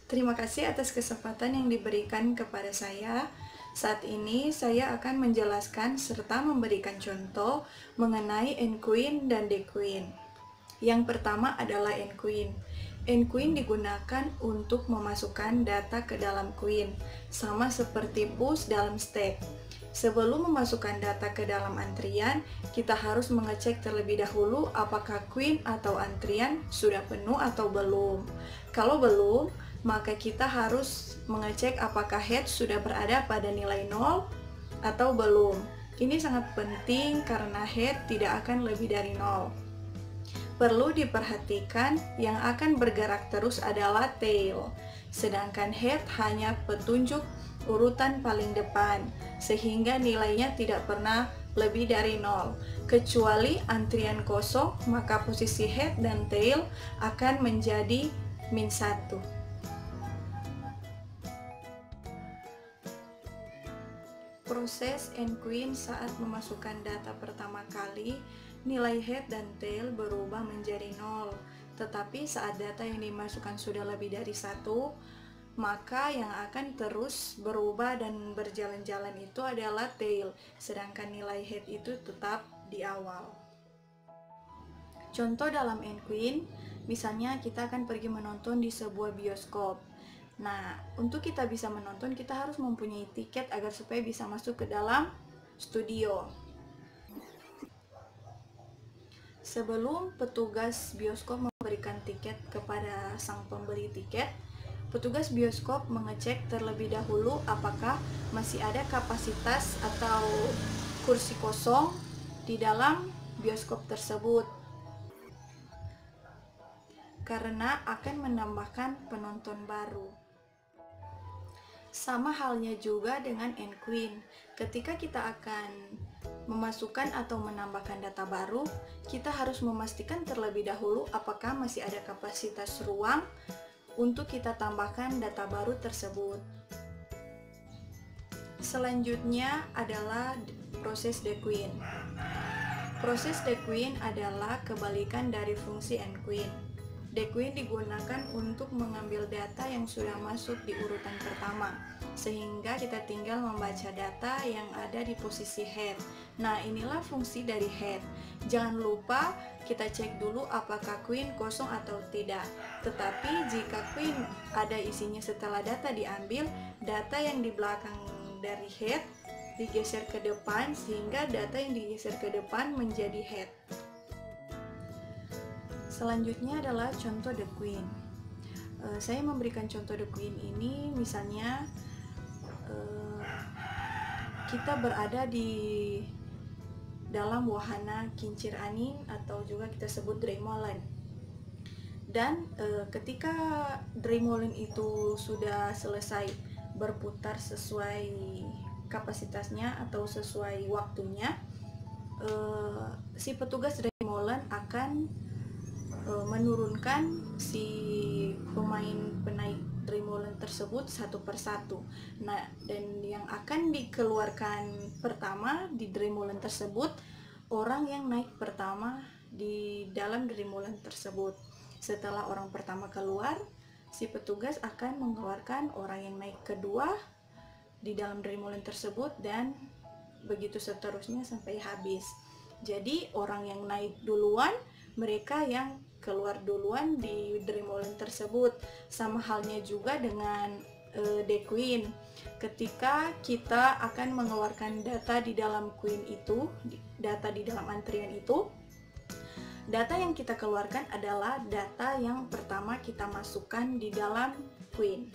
Terima kasih atas kesempatan yang diberikan kepada saya. Saat ini saya akan menjelaskan serta memberikan contoh mengenai N-Queen dan D-Queen. Yang pertama adalah N-Queen. N-Queen digunakan untuk memasukkan data ke dalam queen, sama seperti push dalam stack. Sebelum memasukkan data ke dalam antrian, kita harus mengecek terlebih dahulu apakah queen atau antrian sudah penuh atau belum. Kalau belum, maka kita harus mengecek apakah head sudah berada pada nilai 0 atau belum. Ini sangat penting karena head tidak akan lebih dari 0. Perlu diperhatikan yang akan bergerak terus adalah tail, sedangkan head hanya petunjuk urutan paling depan, sehingga nilainya tidak pernah lebih dari 0. Kecuali antrian kosong, maka posisi head dan tail akan menjadi -1. Proses N-Queen saat memasukkan data pertama kali, nilai head dan tail berubah menjadi 0. Tetapi saat data yang dimasukkan sudah lebih dari 1, maka yang akan terus berubah dan berjalan-jalan itu adalah tail, sedangkan nilai head itu tetap di awal. Contoh dalam N-Queen, misalnya kita akan pergi menonton di sebuah bioskop. Nah, untuk kita bisa menonton, kita harus mempunyai tiket agar supaya bisa masuk ke dalam studio. Sebelum petugas bioskop memberikan tiket kepada sang pembeli tiket, petugas bioskop mengecek terlebih dahulu apakah masih ada kapasitas atau kursi kosong di dalam bioskop tersebut, karena akan menambahkan penonton baru. Sama halnya juga dengan N-Queen. Ketika kita akan memasukkan atau menambahkan data baru, kita harus memastikan terlebih dahulu apakah masih ada kapasitas ruang untuk kita tambahkan data baru tersebut. Selanjutnya adalah proses D-Queen. Proses D-Queen adalah kebalikan dari fungsi N-Queen. D-Queen digunakan untuk mengambil data yang sudah masuk di urutan pertama, sehingga kita tinggal membaca data yang ada di posisi head. Nah, inilah fungsi dari head. Jangan lupa kita cek dulu apakah queen kosong atau tidak. Tetapi jika queen ada isinya setelah data diambil, data yang di belakang dari head digeser ke depan, sehingga data yang digeser ke depan menjadi head. Selanjutnya adalah contoh The Queen. Saya memberikan contoh The Queen ini, misalnya kita berada di dalam wahana kincir angin atau juga kita sebut Draaimolen. Dan ketika Draaimolen itu sudah selesai berputar sesuai kapasitasnya atau sesuai waktunya, si petugas Draaimolen akan menurunkan si pemain penaik Draaimolen tersebut satu persatu. Nah, dan yang akan dikeluarkan pertama di Draaimolen tersebut orang yang naik pertama di dalam Draaimolen tersebut. Setelah orang pertama keluar, si petugas akan mengeluarkan orang yang naik kedua di dalam Draaimolen tersebut, dan begitu seterusnya sampai habis. Jadi orang yang naik duluan, mereka yang keluar duluan di Draaimolen tersebut. Sama halnya juga dengan D-Queen. Ketika kita akan mengeluarkan data di dalam queen itu, data di dalam antrian itu, data yang kita keluarkan adalah data yang pertama kita masukkan di dalam queen.